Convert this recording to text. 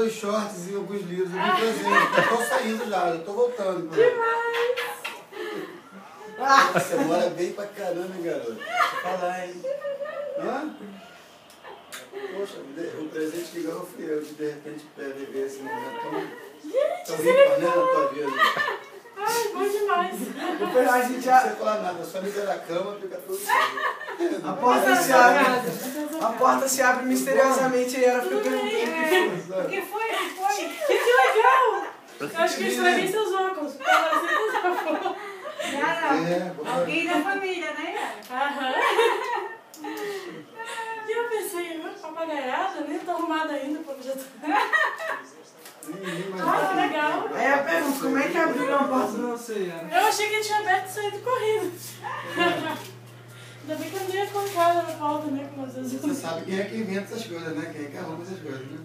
os shorts e alguns livros. Eu vim trazendo. Eu tô saindo já, eu tô voltando. Demais! Você mora bem pra caramba, garoto. Deixa eu falar, hein? Hã? Poxa, o presente que ganhou fui eu, de repente viver esse momento tão rico, né, na tua vida. Ai, bom demais. Depois a gente Não já... precisa falar nada, só libera a cama e fica tudo certo. A porta se abre misteriosamente e ela fica perguntando O que foi? Que legal! Eu acho que eu estraguei seus óculos. Não. Alguém da família, né? Aham. E eu pensei, papagaiada, nem tô arrumada ainda, porque já tô... Ah, legal. Aí eu pergunto, como é que abriu a porta pra você, Ana? Eu achei que ele tinha aberto e saído correndo. Ainda bem que eu não ia colocar na porta, né? Como às vezes... Você sabe quem é que inventa essas coisas, né? Quem é que arruma essas coisas, né?